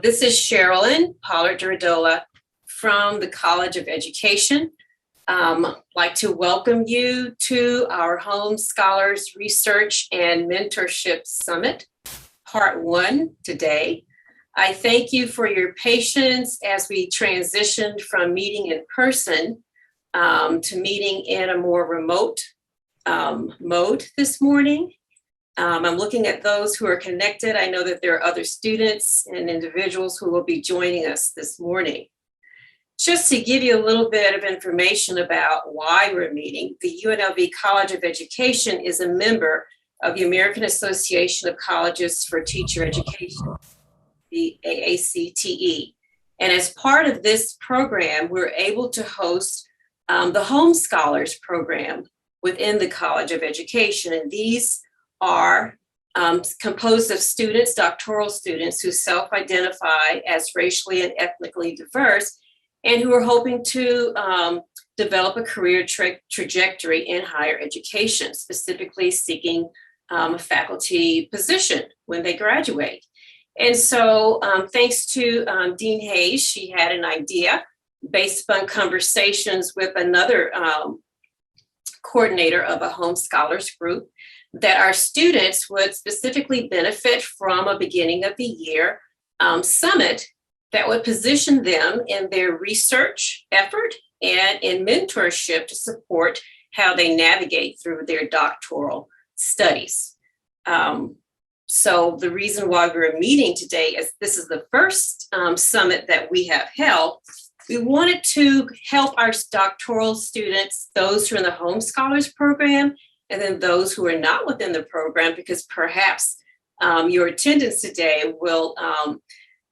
This is Sharolyn, Pollard-durodola from the College of Education. I'd like to welcome you to our Holmes Scholars Research and Mentorship Summit, Part 1 today. I thank you for your patience as we transitioned from meeting in person to meeting in a more remote mode this morning. I'm looking at those who are connected. I know that there are other students and individuals who will be joining us this morning. Just to give you a little bit of information about why we're meeting, the UNLV College of Education is a member of the American Association of Colleges for Teacher Education, the AACTE. And as part of this program, we're able to host the Holmes Scholars program within the College of Education. And these are composed of students, doctoral students, who self-identify as racially and ethnically diverse and who are hoping to develop a career trajectory in higher education, specifically seeking a faculty position when they graduate. And so thanks to Dean Hayes, she had an idea based upon conversations with another coordinator of a Holmes Scholars group that our students would specifically benefit from a beginning of the year summit that would position them in their research effort and in mentorship to support how they navigate through their doctoral studies. So the reason why we're meeting today is this is the first summit that we have held. We wanted to help our doctoral students, those who are in the Holmes Scholars program, and then those who are not within the program, because perhaps your attendance today will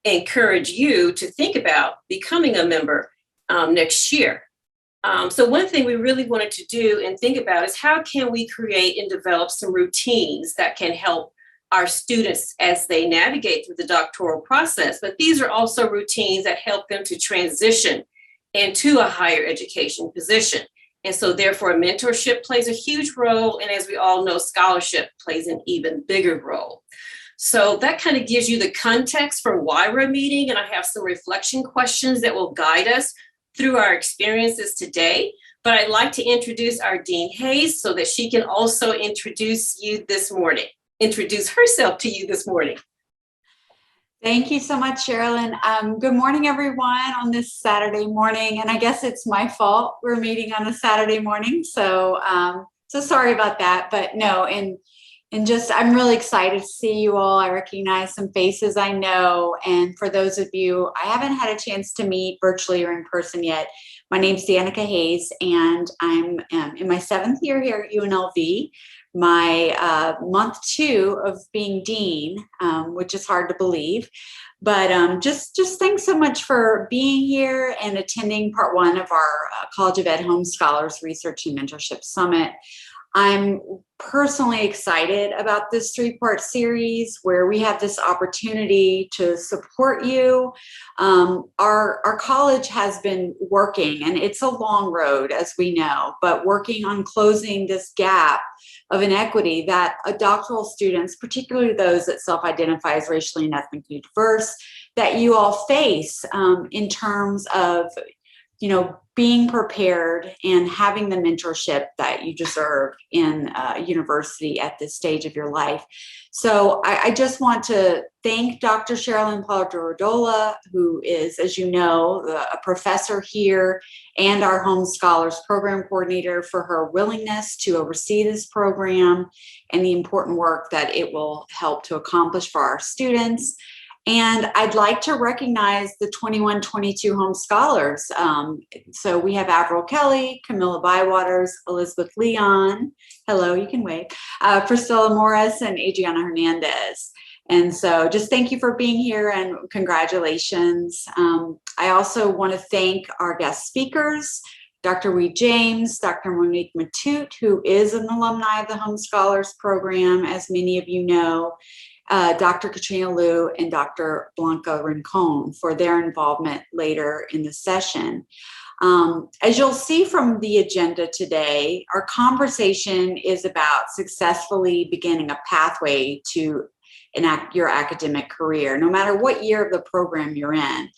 encourage you to think about becoming a member next year. So one thing we really wanted to do and think about is how can we create and develop some routines that can help our students as they navigate through the doctoral process. But these are also routines that help them to transition into a higher education position. And so therefore, mentorship plays a huge role. And as we all know, scholarship plays an even bigger role. So that kind of gives you the context for why we're meeting. And I have some reflection questions that will guide us through our experiences today. But I'd like to introduce our Dean Hayes so that she can also introduce herself to you this morning. Thank you so much, Sharolyn. Good morning, everyone, on this Saturday morning. And I guess it's my fault we're meeting on a Saturday morning. So sorry about that. But no, and just I'm really excited to see you all. I recognize some faces I know. And for those of you I haven't had a chance to meet virtually or in person yet, my name's Danica Hayes, and I'm in my 7th year here at UNLV. My month 2 of being dean, which is hard to believe. But just thanks so much for being here and attending part 1 of our College of Ed Holmes Scholars Research and Mentorship Summit. I'm personally excited about this 3-part series where we have this opportunity to support you. Our college has been working, and it's a long road, as we know, but working on closing this gap of inequity that doctoral students, particularly those that self-identify as racially and ethnically diverse, that you all face in terms of being prepared and having the mentorship that you deserve in university at this stage of your life. So I just want to thank Dr. Sharolyn Pollard-durodola, who is, as you know, a professor here and our Holmes Scholars Program Coordinator, for her willingness to oversee this program and the important work that it will help to accomplish for our students. And I'd like to recognize the 21-22 Holmes Scholars. So we have Avril Kelly, Camilla Bywaters, Elisabeth Leon, hello, you can wave, Priscilla Morris, and Adriana Hernandez. And so just thank you for being here and congratulations. I also want to thank our guest speakers, Dr. Reed James, Dr. Monique Matute, who is an alumni of the Holmes Scholars Program, as many of you know, Dr. Katrina Liu and Dr. Blanca Rincon for their involvement later in the session. As you'll see from the agenda today, our conversation is about successfully beginning a pathway to in your academic career, no matter what year of the program you're in.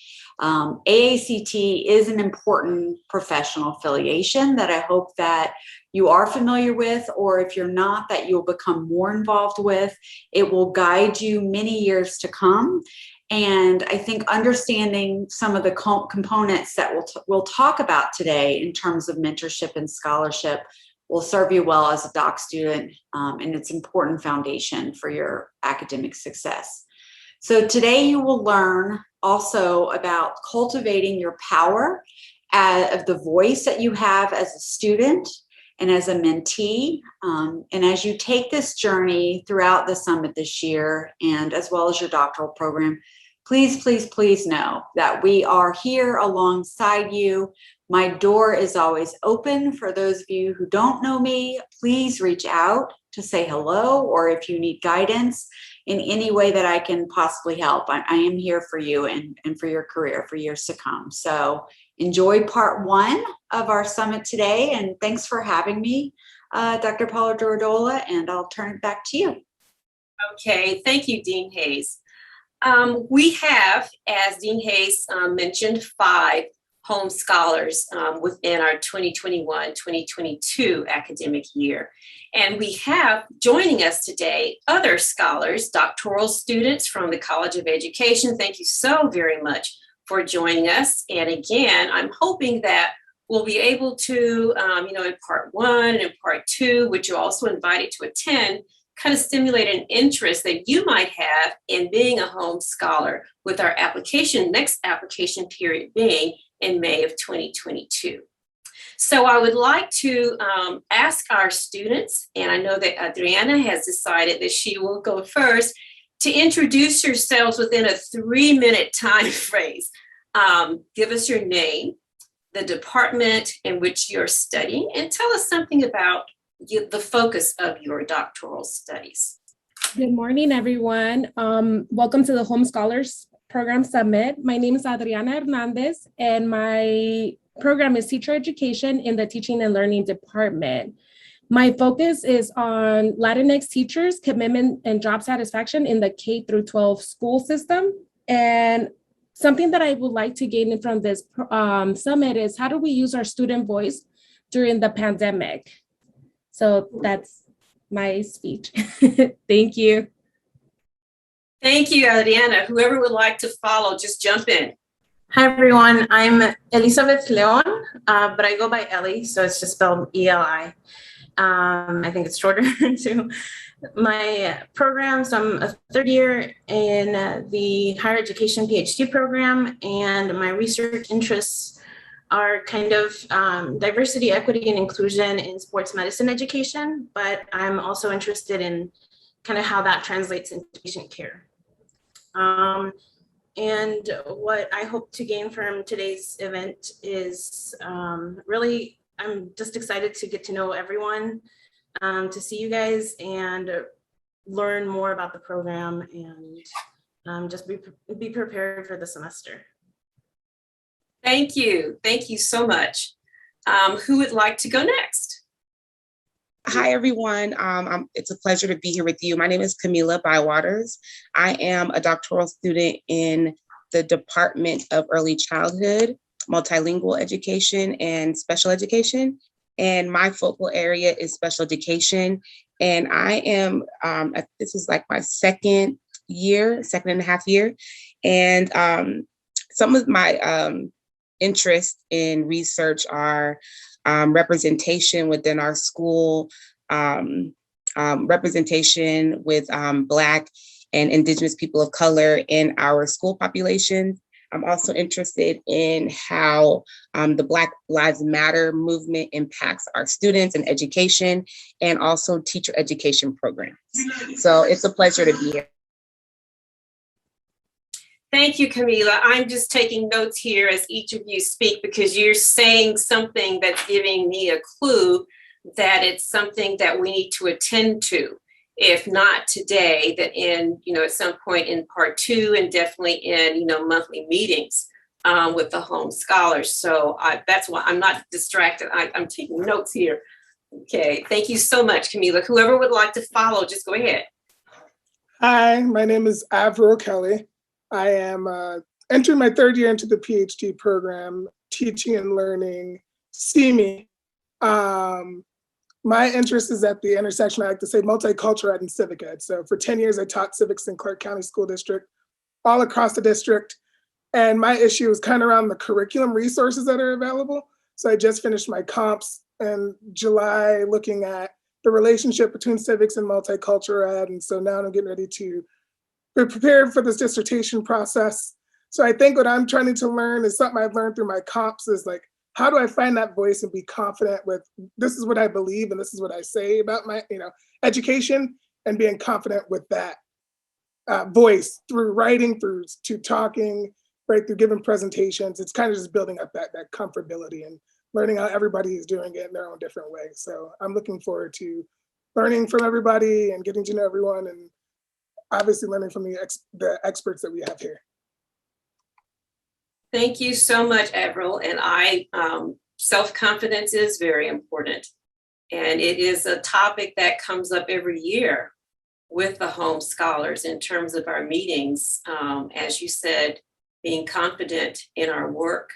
AACT is an important professional affiliation that I hope that you are familiar with, or if you're not, that you'll become more involved with. It will guide you many years to come. And I think understanding some of the components that we'll talk about today in terms of mentorship and scholarship will serve you well as a doc student, and it's an important foundation for your academic success. So today you will learn also about cultivating your power of the voice that you have as a student and as a mentee. And as you take this journey throughout the summit this year, and as well as your doctoral program, please, please, please know that we are here alongside you. My door is always open for those of you who don't know me. Please reach out to say hello, or if you need guidance in any way that I can possibly help. I am here for you and for your career for years to come. So enjoy part one of our summit today, and thanks for having me, Dr. Pollard-durodola, and I'll turn it back to you. Okay, thank you, Dean Hayes. We have, as Dean Hayes mentioned, 5 Holmes Scholars within our 2021-2022 academic year. And we have joining us today other scholars, doctoral students from the College of Education. Thank you so very much for joining us. And again, I'm hoping that we'll be able to, in part 1 and in part 2, which you're also invited to attend, kind of stimulate an interest that you might have in being a Holmes Scholar, with our next application period being in May of 2022. So I would like to ask our students, and I know that Adriana has decided that she will go first, to introduce yourselves within a 3-minute time phrase. Give us your name, the department in which you're studying, and tell us something about the focus of your doctoral studies. Good morning, everyone. Welcome to the Holmes Scholars Program Summit. My name is Adriana Hernandez, and my program is Teacher Education in the Teaching and Learning Department. My focus is on Latinx teachers, commitment, and job satisfaction in the K-12 school system. And something that I would like to gain from this summit is, how do we use our student voice during the pandemic? So that's my speech. Thank you. Thank you, Adriana. Whoever would like to follow, just jump in. Hi, everyone. I'm Elisabeth Leon, but I go by Ellie, so it's just spelled E-L-I. I think it's shorter to my program. So I'm a 3rd year in the higher education PhD program, and my research interests are kind of diversity, equity, and inclusion in sports medicine education, but I'm also interested in kind of how that translates into patient care. And what I hope to gain from today's event is really, I'm just excited to get to know everyone, to see you guys and learn more about the program, and just be prepared for the semester. Thank you. Thank you so much. Who would like to go next? Hi, everyone. It's a pleasure to be here with you. My name is Camilla Bywaters. I am a doctoral student in the Department of Early Childhood, Multilingual Education, and Special Education. And my focal area is special education. And I am, this is like my 2nd and a half year. And some of my interests in research are representation within our school, representation with Black and Indigenous people of color in our school populations. I'm also interested in how the Black Lives Matter movement impacts our students and education, and also teacher education programs. So it's a pleasure to be here. Thank you, Camila. I'm just taking notes here as each of you speak, because you're saying something that's giving me a clue that it's something that we need to attend to. If not today, that in, at some point in part 2, and definitely in, monthly meetings with the Holmes Scholars. So that's why I'm not distracted. I'm taking notes here. Okay, thank you so much, Camila. Whoever would like to follow, just go ahead. Hi, my name is Avril Kelly. I am entering my third year into the PhD program, teaching and learning SEME. My interest is at the intersection, I like to say, multicultural ed and civic ed. So for 10 years, I taught civics in Clark County School District, all across the district. And my issue is kind of around the curriculum resources that are available. So I just finished my comps in July, looking at the relationship between civics and multicultural ed. And so now I'm getting ready to be prepared for this dissertation process. So I think what I'm trying to learn is something I've learned through my comps is like, how do I find that voice and be confident with, this is what I believe and this is what I say about my, education, and being confident with that voice through writing, through to talking, right, through giving presentations. It's kind of just building up that comfortability and learning how everybody is doing it in their own different way. So I'm looking forward to learning from everybody and getting to know everyone, and obviously learning from the experts that we have here. Thank you so much, Avril. And self-confidence is very important. And it is a topic that comes up every year with the Holmes Scholars in terms of our meetings. As you said, being confident in our work,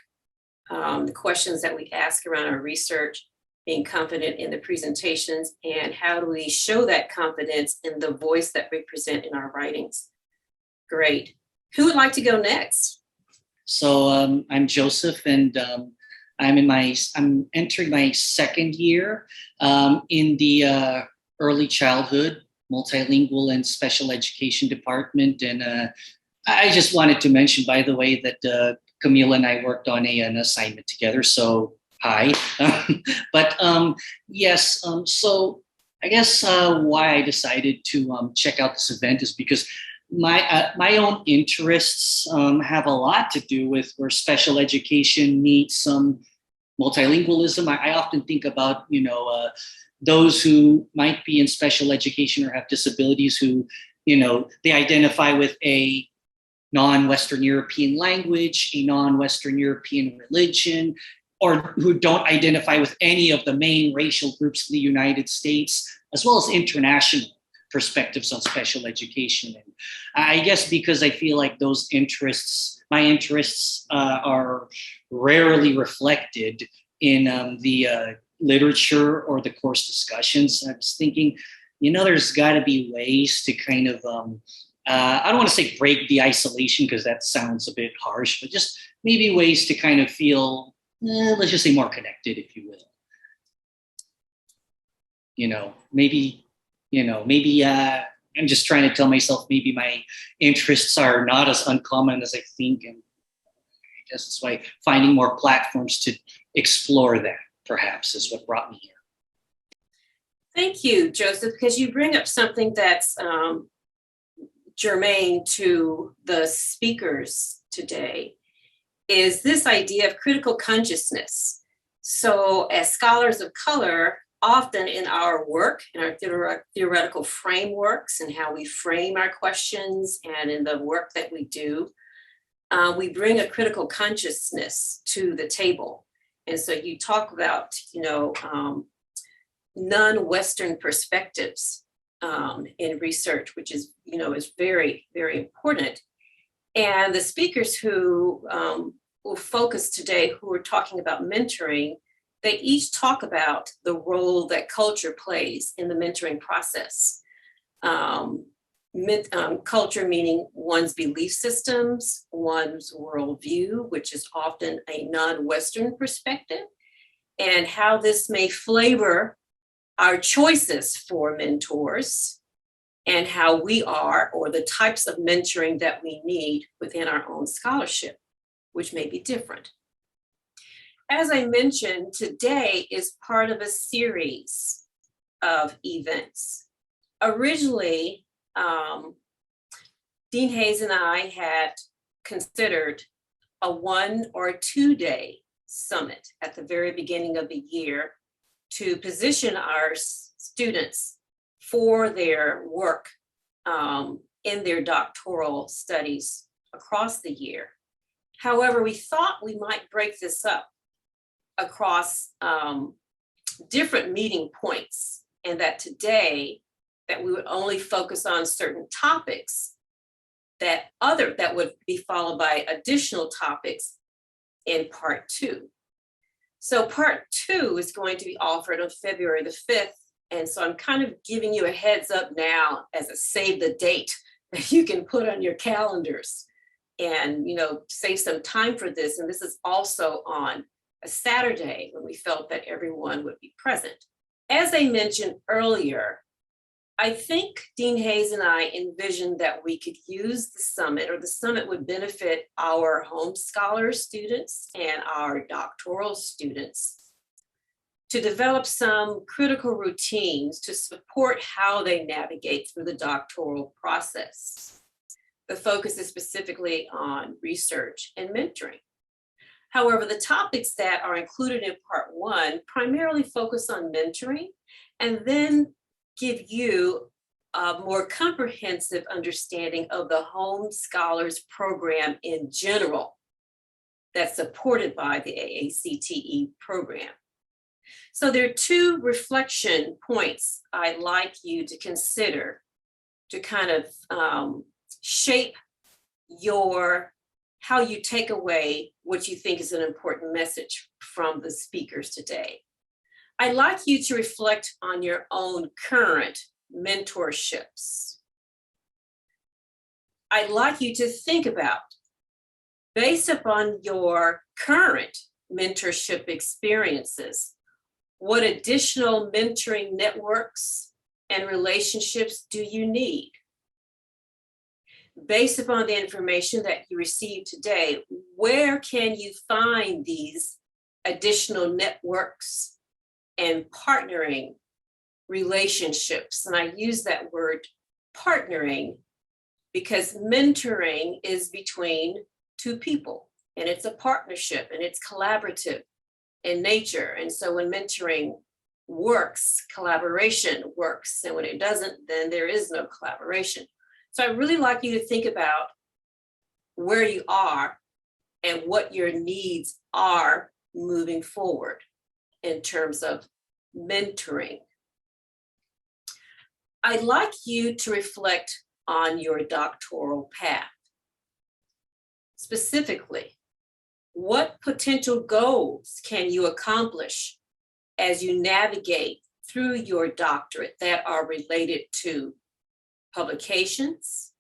the questions that we ask around our research, being confident in the presentations, and how do we show that confidence in the voice that we present in our writings. Great. Who would like to go next? So I'm Joseph, and I'm entering my second year in the early childhood, multilingual and special education department. And I just wanted to mention, by the way, that Camilla and I worked on an assignment together. So hi. But yes, so I guess why I decided to check out this event is because my own interests have a lot to do with where special education meets some multilingualism. I often think about, those who might be in special education or have disabilities who, they identify with a non-Western European language, a non-Western European religion, or who don't identify with any of the main racial groups in the United States, as well as international perspectives on special education. And I guess because I feel like my interests are rarely reflected in the literature or the course discussions. I was thinking, there's got to be ways to kind of, I don't want to say break the isolation because that sounds a bit harsh, but just maybe ways to kind of feel, let's just say more connected, if you will. Maybe I'm just trying to tell myself maybe my interests are not as uncommon as I think. And I guess that's why finding more platforms to explore that perhaps is what brought me here. Thank you, Joseph, because you bring up something that's germane to the speakers today, is this idea of critical consciousness. So as scholars of color, often in our work, in our theoretical frameworks and how we frame our questions and in the work that we do, we bring a critical consciousness to the table. And so you talk about, non-Western perspectives in research, which is, is very, very important. And the speakers who will focus today, who are talking about mentoring, they each talk about the role that culture plays in the mentoring process. Culture meaning one's belief systems, one's worldview, which is often a non-Western perspective, and how this may flavor our choices for mentors and how we are, or the types of mentoring that we need within our own scholarship, which may be different. As I mentioned, today is part of a series of events. Originally, Dean Hayes and I had considered a 1 or 2 day summit at the very beginning of the year to position our students for their work in their doctoral studies across the year. However, we thought we might break this up across different meeting points, and that today that we would only focus on certain topics that would be followed by additional topics in part 2. So part 2 is going to be offered on February the 5th. And so I'm kind of giving you a heads up now as a save the date that you can put on your calendars and, save some time for this. And this is also on a Saturday when we felt that everyone would be present. As I mentioned earlier, I think Dean Hayes and I envisioned that we could use the summit, or the summit would benefit our Holmes Scholar students and our doctoral students to develop some critical routines to support how they navigate through the doctoral process. The focus is specifically on research and mentoring. However, the topics that are included in part 1 primarily focus on mentoring and then give you a more comprehensive understanding of the Holmes Scholars Program in general that's supported by the AACTE program. So there are 2 reflection points I'd like you to consider to kind of shape how you take away what you think is an important message from the speakers today. I'd like you to reflect on your own current mentorships. I'd like you to think about, based upon your current mentorship experiences, what additional mentoring networks and relationships do you need? Based upon the information that you received today, where can you find these additional networks and partnering relationships? And I use that word partnering because mentoring is between 2 people, and it's a partnership, and it's collaborative in nature. And so when mentoring works, collaboration works. And when it doesn't, then there is no collaboration. So I'd really like you to think about where you are and what your needs are moving forward in terms of mentoring. I'd like you to reflect on your doctoral path. Specifically, what potential goals can you accomplish as you navigate through your doctorate that are related to publications,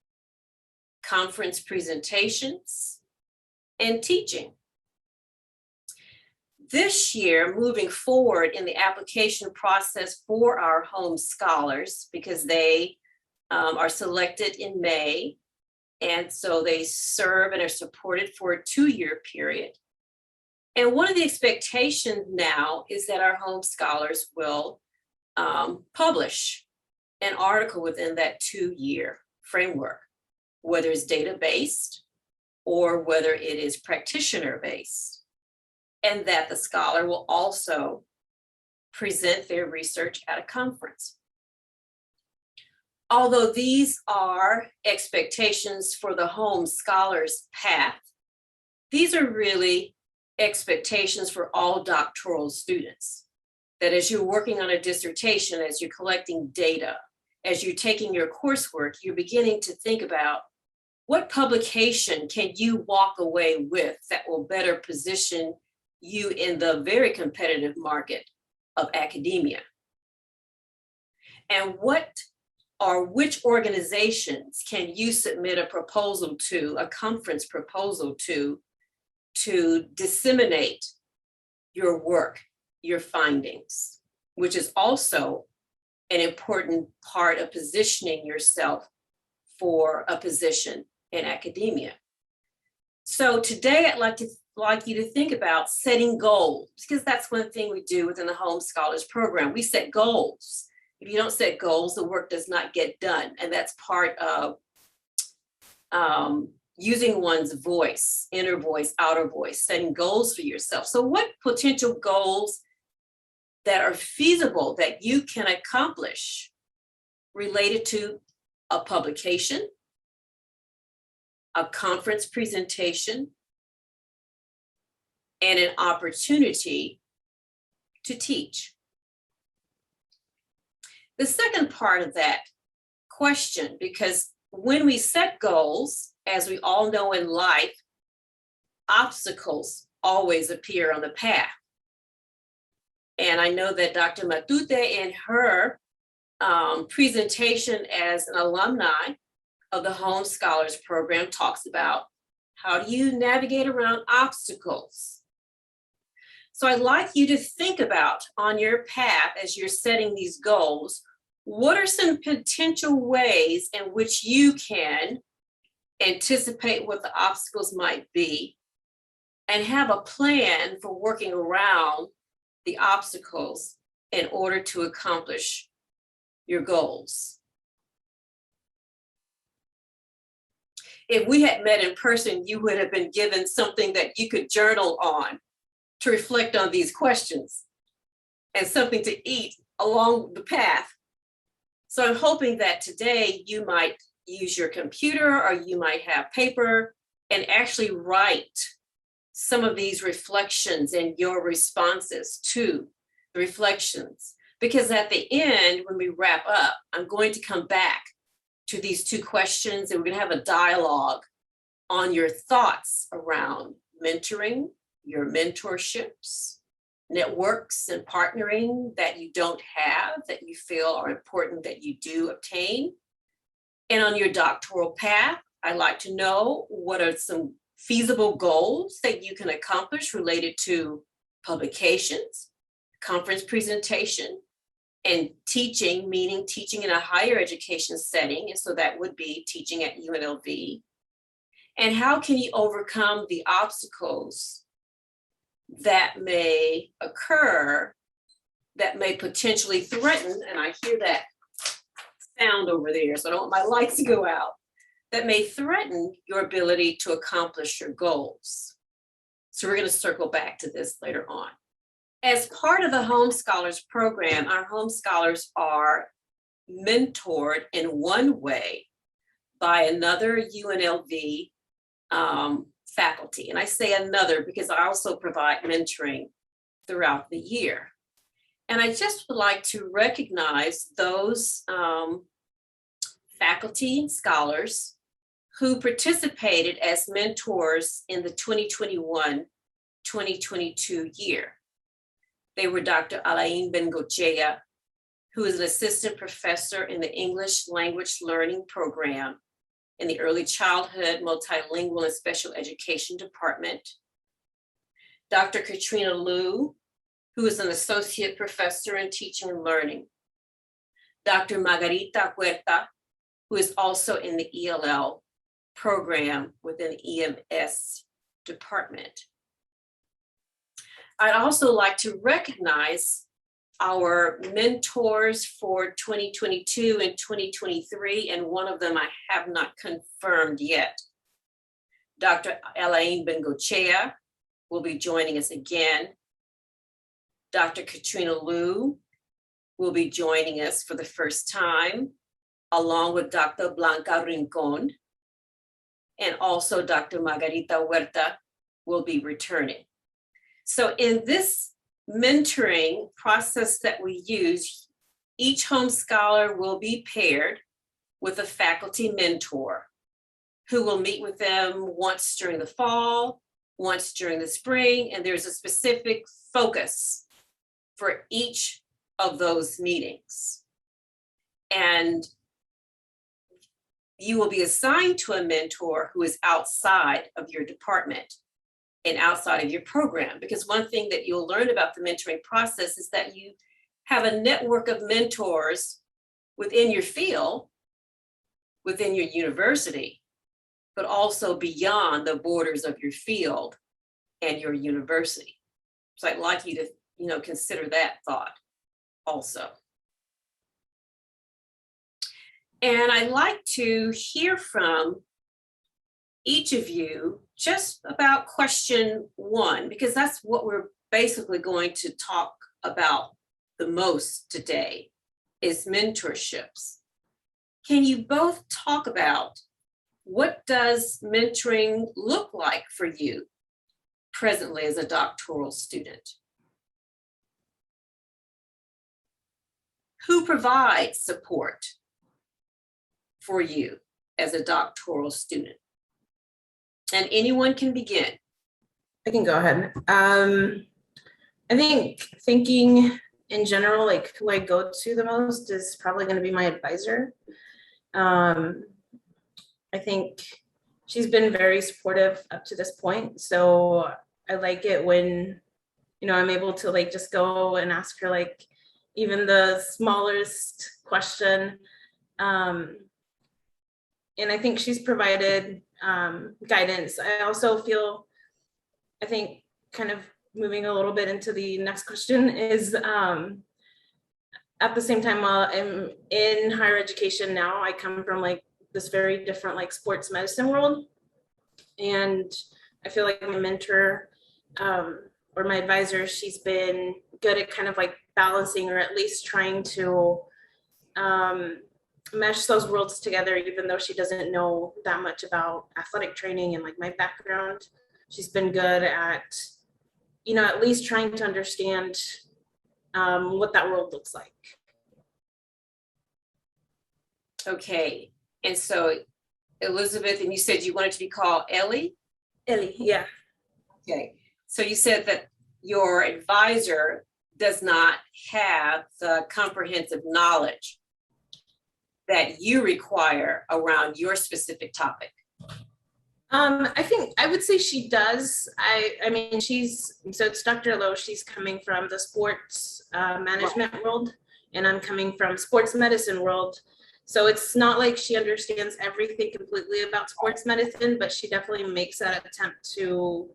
conference presentations, and teaching? This year, moving forward in the application process for our Holmes Scholars, because they are selected in May, and so they serve and are supported for a 2-year period. And one of the expectations now is that our Holmes Scholars will publish an article within that 2-year framework, whether it's data-based or whether it is practitioner-based, and that the scholar will also present their research at a conference. Although these are expectations for the Holmes Scholars path, these are really expectations for all doctoral students. That as you're working on a dissertation, as you're collecting data, as you're taking your coursework, you're beginning to think about what publication can you walk away with that will better position you in the very competitive market of academia. And which organizations can you submit a proposal to, a conference proposal to disseminate your work, your findings, which is also an important part of positioning yourself for a position in academia. So today I'd like you to think about setting goals, because that's one thing we do within the Holmes Scholars Program. We set goals. If you don't set goals, the work does not get done. And that's part of using one's voice, inner voice, outer voice, setting goals for yourself. So what potential goals that are feasible that you can accomplish related to a publication, a conference presentation, and an opportunity to teach? The second part of that question, because when we set goals, as we all know in life, obstacles always appear on the path. And I know that Dr. Matute in her presentation as an alumni of the Holmes Scholars Program talks about how do you navigate around obstacles. So I'd like you to think about on your path as you're setting these goals, what are some potential ways in which you can anticipate what the obstacles might be and have a plan for working around the obstacles in order to accomplish your goals. If we had met in person, you would have been given something that you could journal on to reflect on these questions and something to eat along the path. So I'm hoping that today you might use your computer or you might have paper and actually write some of these reflections and your responses to the reflections. Because at the end, when we wrap up, I'm going to come back to these two questions and we're going to have a dialogue on your thoughts around mentoring, your mentorships, networks and partnering that you don't have, that you feel are important that you do obtain. And on your doctoral path, I'd like to know what are some feasible goals that you can accomplish related to publications, conference presentation, and teaching, meaning teaching in a higher education setting. And so that would be teaching at UNLV. And how can you overcome the obstacles that may occur, that may potentially threaten, and I hear that sound over there, so I don't want my lights to go out, that may threaten your ability to accomplish your goals. So we're going to circle back to this later on. As part of the Holmes Scholars Program, our Holmes Scholars are mentored in one way by another UNLV faculty. And I say another because I also provide mentoring throughout the year. And I just would like to recognize those faculty and scholars who participated as mentors in the 2021-2022 year. They were Dr. Alain Bengochea, who is an assistant professor in the English language learning program in the Early Childhood, Multilingual, and Special Education Department. Dr. Katrina Liu, who is an associate professor in teaching and learning. Dr. Margarita Huerta, who is also in the ELL program within EMS department. I'd also like to recognize our mentors for 2022 and 2023, and one of them I have not confirmed yet. Dr. Alain Bengochea will be joining us again. Dr. Katrina Liu will be joining us for the first time, along with Dr. Blanca Rincon, and also Dr. Margarita Huerta will be returning. So in this mentoring process that we use, each Holmes Scholar will be paired with a faculty mentor who will meet with them once during the fall, once during the spring, and there's a specific focus for each of those meetings. And you will be assigned to a mentor who is outside of your department and outside of your program. Because one thing that you'll learn about the mentoring process is that you have a network of mentors within your field, within your university, but also beyond the borders of your field and your university. So I'd like you to, consider that thought also. And I'd like to hear from each of you just about question one, because that's what we're basically going to talk about the most today, is mentorships. Can you both talk about what does mentoring look like for you presently as a doctoral student? Who provides support? for you as a doctoral student? And anyone can begin. I can go ahead. I think thinking in general, like who I go to the most is probably going to be my advisor. I think she's been very supportive up to this point. So I like it when, I'm able to like just go and ask her like even the smallest question. And I think she's provided guidance. I also feel, I think kind of moving a little bit into the next question is at the same time, while I'm in higher education now, I come from like this very different like sports medicine world. And I feel like my mentor or my advisor, she's been good at kind of like balancing or at least trying to mesh those worlds together, even though she doesn't know that much about athletic training and like my background. She's been good at, at least trying to understand what that world looks like. Okay, and so Elisabeth, and you said you wanted to be called Ellie? Ellie, yeah. Okay, so you said that your advisor does not have the comprehensive knowledge that you require around your specific topic. I think I would say she does. I mean, so it's Dr. Lowe, she's coming from the sports management world, and I'm coming from sports medicine world. So it's not like she understands everything completely about sports medicine, but she definitely makes that attempt to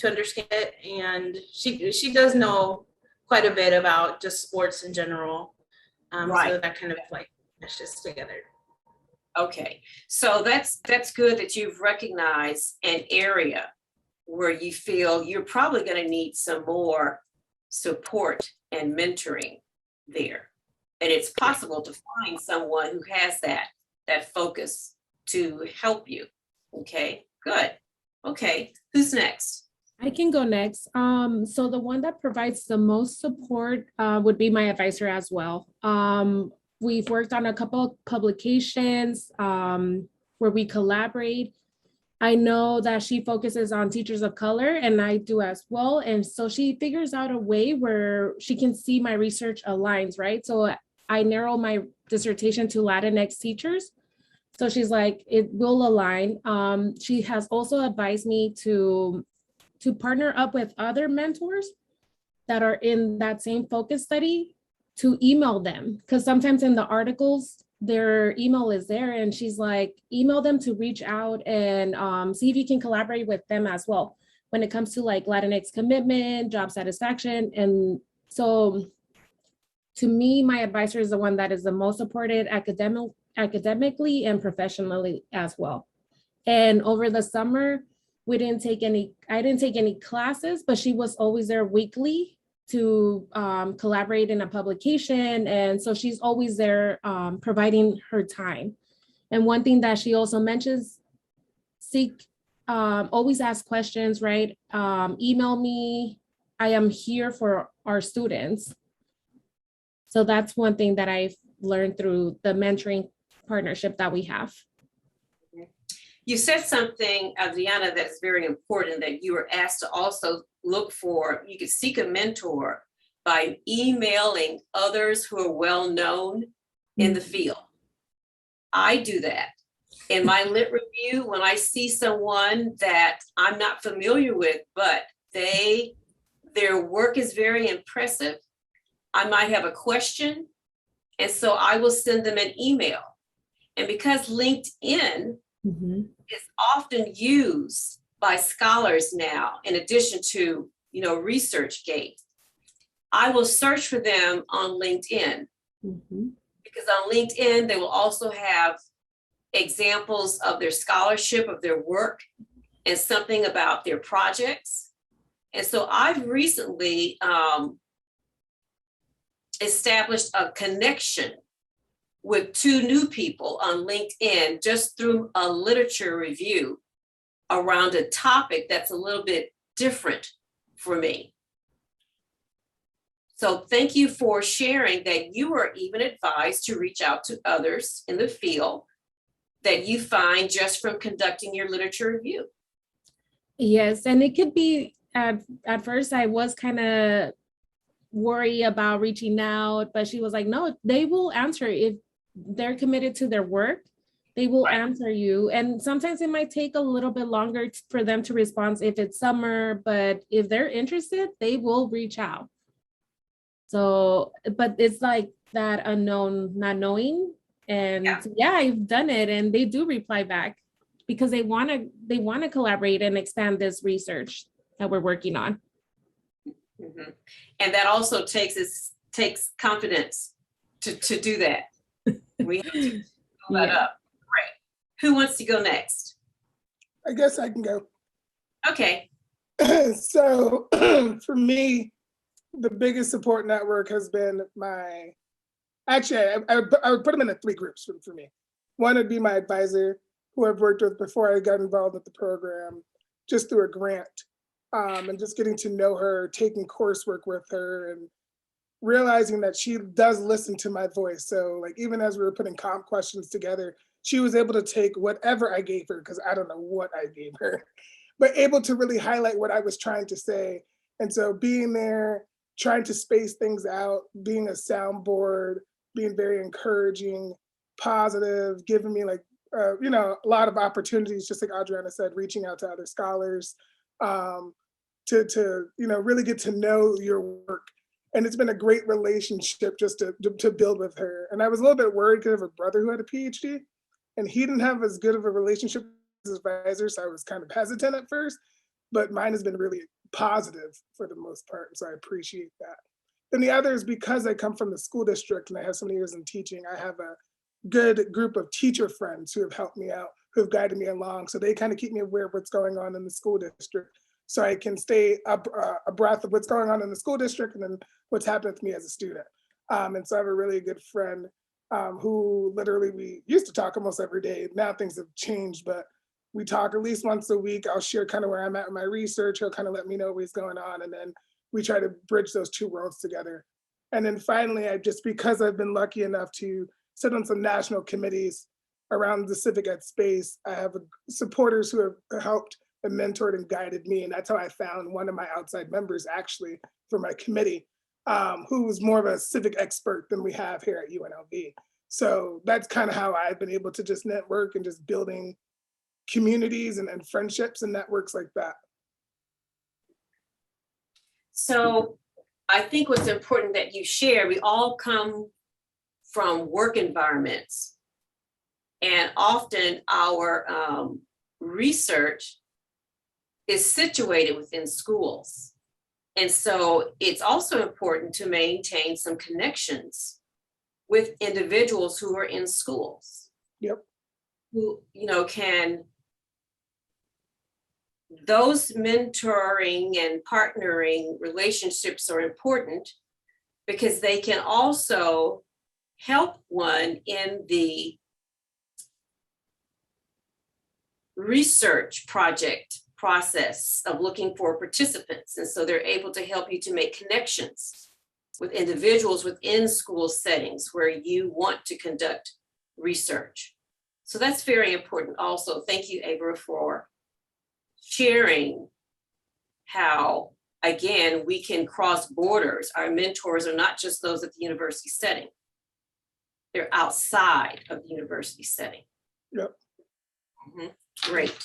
understand it. And she does know quite a bit about just sports in general. So that kind of like meshes together. Okay, so that's good that you've recognized an area where you feel you're probably going to need some more support and mentoring there. And it's possible to find someone who has that focus to help you. Okay, good. Okay, who's next? I can go next. So the one that provides the most support would be my advisor as well. We've worked on a couple of publications where we collaborate. I know that she focuses on teachers of color, and I do as well. And so she figures out a way where she can see my research aligns, right? So I narrow my dissertation to Latinx teachers. So she's like, it will align. She has also advised me to partner up with other mentors that are in that same focus study, to email them, because sometimes in the articles their email is there, and she's like, email them to reach out and see if you can collaborate with them as well when it comes to like Latinx commitment, job satisfaction. And so to me, my advisor is the one that is the most supported academically and professionally as well. And over the summer, I didn't take any classes, but she was always there weekly to collaborate in a publication. And so she's always there providing her time. And one thing that she also mentions, always ask questions, right? Email me. I am here for our students. So that's one thing that I've learned through the mentoring partnership that we have. You said something, Adriana, that is very important, that you were asked to also look for, you could seek a mentor by emailing others who are well known in the field. I do that. In my lit review, when I see someone that I'm not familiar with, but their work is very impressive, I might have a question, and so I will send them an email. And because LinkedIn is often used by scholars now, in addition to, ResearchGate, I will search for them on LinkedIn, because on LinkedIn, they will also have examples of their scholarship, of their work, and something about their projects. And so I've recently established a connection with 2 new people on LinkedIn just through a literature review around a topic that's a little bit different for me. So thank you for sharing that you were even advised to reach out to others in the field that you find just from conducting your literature review. Yes, and it could be at first I was kind of worried about reaching out, but she was like, no, they will answer if they're committed to their work. They will answer you. And sometimes it might take a little bit longer for them to respond if it's summer, but if they're interested, they will reach out. So, but it's like that unknown, not knowing. And yeah, I've done it, and they do reply back because they want to collaborate and expand this research that we're working on. Mm-hmm. And that also takes confidence to do that. We have to build that up. Great. Who wants to go next? I guess I can go. Okay. So for me, the biggest support network has been I would put them into three groups for me. One would be my advisor, who I've worked with before I got involved with the program, just through a grant, and just getting to know her, taking coursework with her, and realizing that she does listen to my voice. So like, even as we were putting comp questions together, she was able to take whatever I gave her, because I don't know what I gave her, but able to really highlight what I was trying to say. And so being there, trying to space things out, being a soundboard, being very encouraging, positive, giving me like, a lot of opportunities, just like Adriana said, reaching out to other scholars, to really get to know your work. And it's been a great relationship just to build with her. And I was a little bit worried because I have a brother who had a PhD, and he didn't have as good of a relationship with his advisor, so I was kind of hesitant at first, but mine has been really positive for the most part, so I appreciate that. Then the other is because I come from the school district and I have so many years in teaching, I have a good group of teacher friends who have helped me out, who have guided me along, so they kind of keep me aware of what's going on in the school district, so I can stay abreast of what's going on in the school district and then what's happening with me as a student. And so I have a really good friend who literally, we used to talk almost every day. Now things have changed, but we talk at least once a week. I'll share kind of where I'm at in my research. He'll kind of let me know what's going on. And then we try to bridge those two worlds together. And then finally, because I've been lucky enough to sit on some national committees around the civic ed space, I have supporters who have helped and mentored and guided me. And that's how I found one of my outside members actually for my committee, who was more of a civic expert than we have here at UNLV. So that's kind of how I've been able to just network and just building communities and friendships and networks like that. So I think what's important that you share, we all come from work environments, and often our research is situated within schools. And so it's also important to maintain some connections with individuals who are in schools. Yep. Who, those mentoring and partnering relationships are important because they can also help one in the research project process of looking for participants. And so they're able to help you to make connections with individuals within school settings where you want to conduct research. So that's very important also. Thank you, Avril, for sharing how, again, we can cross borders. Our mentors are not just those at the university setting. They're outside of the university setting. Yep. Mm-hmm. Great.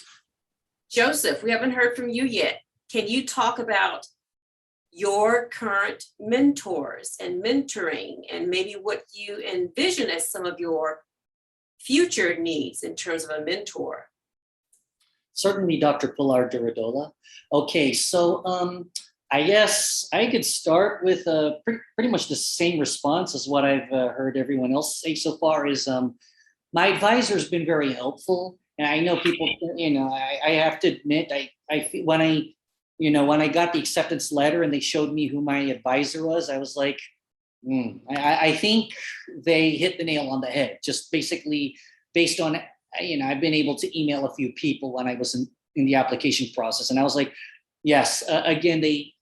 Joseph, we haven't heard from you yet. Can you talk about your current mentors and mentoring and maybe what you envision as some of your future needs in terms of a mentor? Certainly, Dr. Pollard-durodola. Okay, so I guess I could start with pretty much the same response as what I've heard everyone else say so far. Is my advisor has been very helpful, and I know people. I have to admit, when I got the acceptance letter and they showed me who my advisor was, I was like, I think they hit the nail on the head. Just basically based on. I've been able to email a few people when I was in the application process, and I was like, yes, again,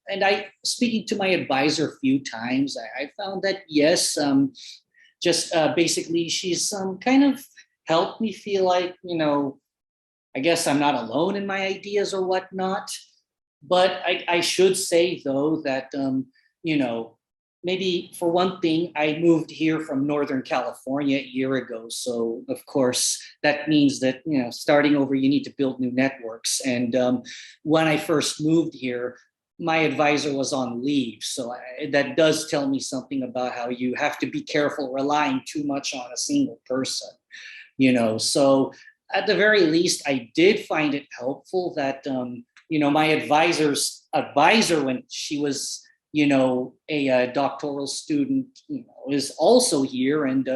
and speaking to my advisor a few times, I found that yes, just basically she's kind of helped me feel like, I guess I'm not alone in my ideas or whatnot. But I should say though that, maybe for one thing, I moved here from Northern California a year ago. So of course that means that, starting over, you need to build new networks. And when I first moved here, my advisor was on leave. So that does tell me something about how you have to be careful relying too much on a single person, So at the very least, I did find it helpful that, my advisor's advisor, when she was, a doctoral student, is also here and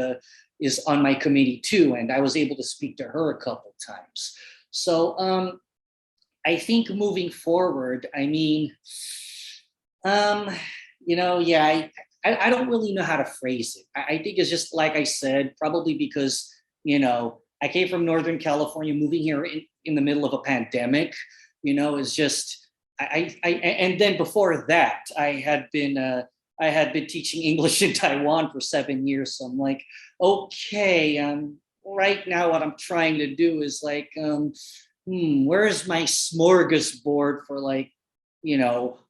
is on my committee too. And I was able to speak to her a couple times. So I think moving forward, I don't really know how to phrase it. I think it's just like I said, probably because, I came from Northern California, moving here in the middle of a pandemic, is just, and then before that, I had been teaching English in Taiwan for 7 years. So I'm like, okay, right now what I'm trying to do is like, where's my smorgasbord for like,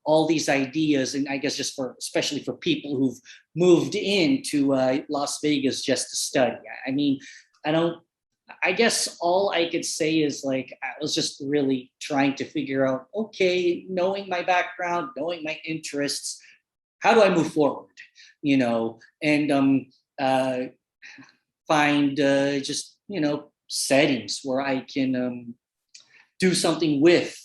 all these ideas, and I guess just especially for people who've moved into Las Vegas just to study. I guess all I could say is like, I was just really trying to figure out, okay, knowing my background, knowing my interests, how do I move forward, and find just, settings where I can do something with,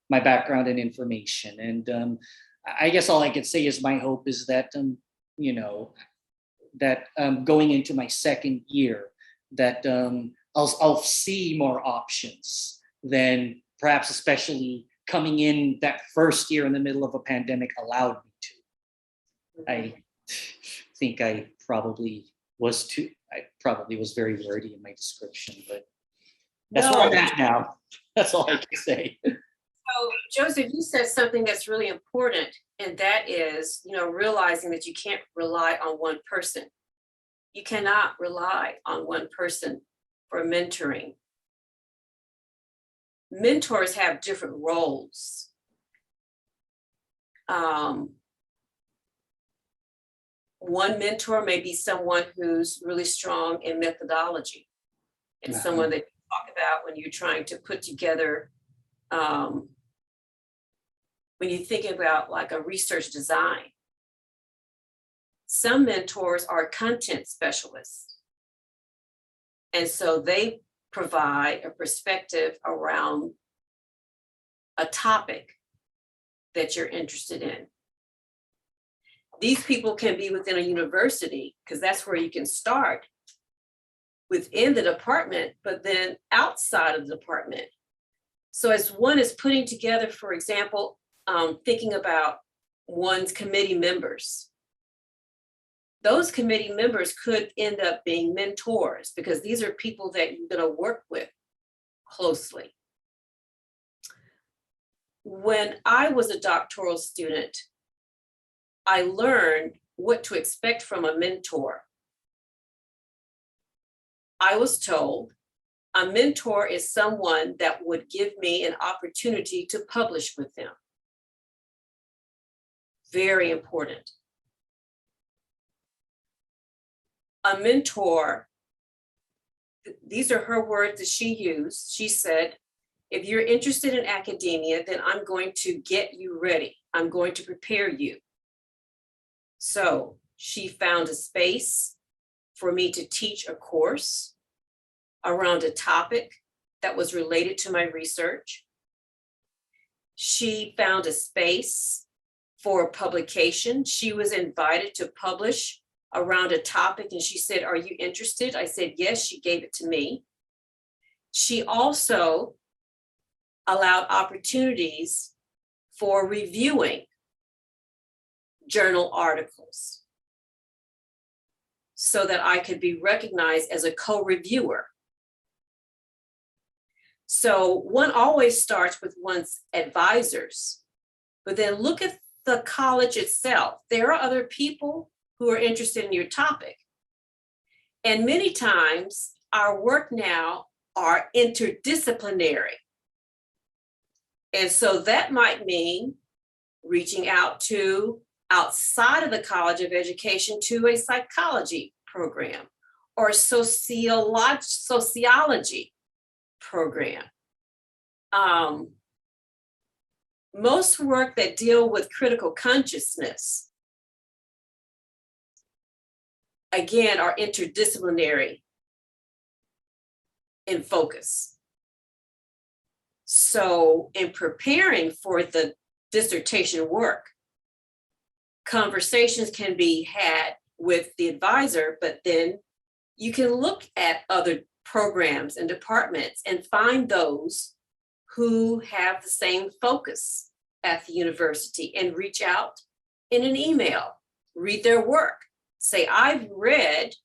my background and information. And I guess all I could say is my hope is that, going into my second year, that I'll see more options than perhaps, especially coming in that first year in the middle of a pandemic, allowed me to. I think I probably was very wordy in my description, but that's where I'm at now. That's all I can say. So, Joseph, you said something that's really important, and that is, realizing that you can't rely on one person. You cannot rely on one person for mentoring. Mentors have different roles. One mentor may be someone who's really strong in methodology, and someone that you talk about when you're trying to put together, when you think about like a research design. Some mentors are content specialists. And so they provide a perspective around a topic that you're interested in. These people can be within a university, because that's where you can start within the department, but then outside of the department. So as one is putting together, for example, thinking about one's committee members, those committee members could end up being mentors, because these are people that you're going to work with closely. When I was a doctoral student, I learned what to expect from a mentor. I was told a mentor is someone that would give me an opportunity to publish with them. Very important. A mentor, these are her words that she used. She said, if you're interested in academia, then I'm going to get you ready. I'm going to prepare you. So she found a space for me to teach a course around a topic that was related to my research. She found a space for publication. She was invited to publish around a topic, and she said, are you interested? I said, yes. She gave it to me. She also allowed opportunities for reviewing journal articles so that I could be recognized as a co-reviewer. So one always starts with one's advisors, but then look at the college itself. There are other people who are interested in your topic. And many times our work now are interdisciplinary. And so that might mean reaching out to outside of the College of Education to a psychology program or sociology program. Most work that deal with critical consciousness, again, are interdisciplinary in focus. So in preparing for the dissertation work, conversations can be had with the advisor, but then you can look at other programs and departments and find those who have the same focus at the university and reach out in an email, read their work, say, I've read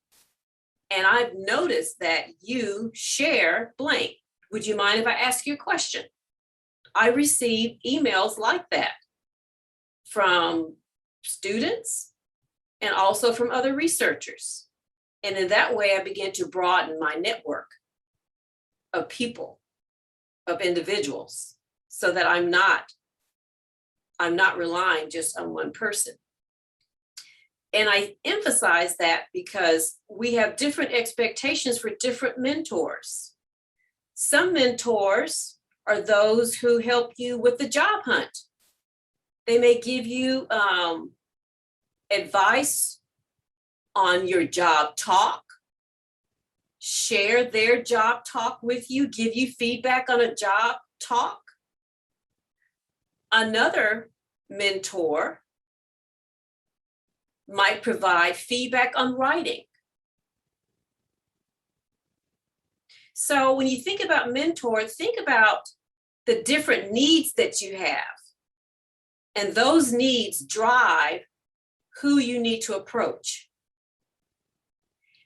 and I've noticed that you share blank. Would you mind if I ask you a question? I receive emails like that from students and also from other researchers. And in that way, I began to broaden my network of people, of individuals, so that I'm not relying just on one person. And I emphasize that because we have different expectations for different mentors. Some mentors are those who help you with the job hunt. They may give you advice on your job talk, share their job talk with you, give you feedback on a job talk. Another mentor might provide feedback on writing. So when you think about mentors, think about the different needs that you have. And those needs drive who you need to approach.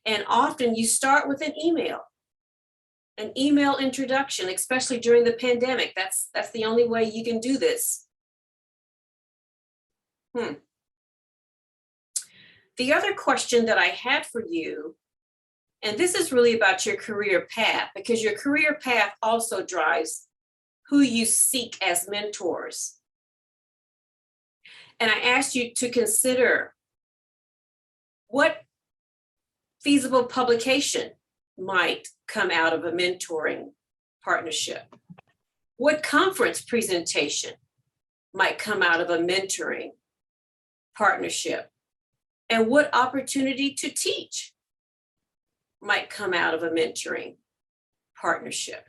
And often you start with an email introduction, especially during the pandemic. That's the only way you can do this. The other question that I had for you, and this is really about your career path, because your career path also drives who you seek as mentors. And I asked you to consider what feasible publication might come out of a mentoring partnership. What conference presentation might come out of a mentoring partnership? And what opportunity to teach might come out of a mentoring partnership?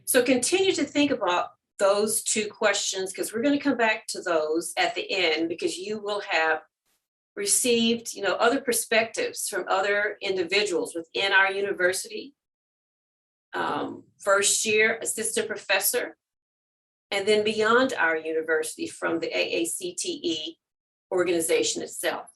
So continue to think about those two questions, because we're going to come back to those at the end, because you will have received, other perspectives from other individuals within our university, first year assistant professor, and then beyond our university from the AACTE organization itself.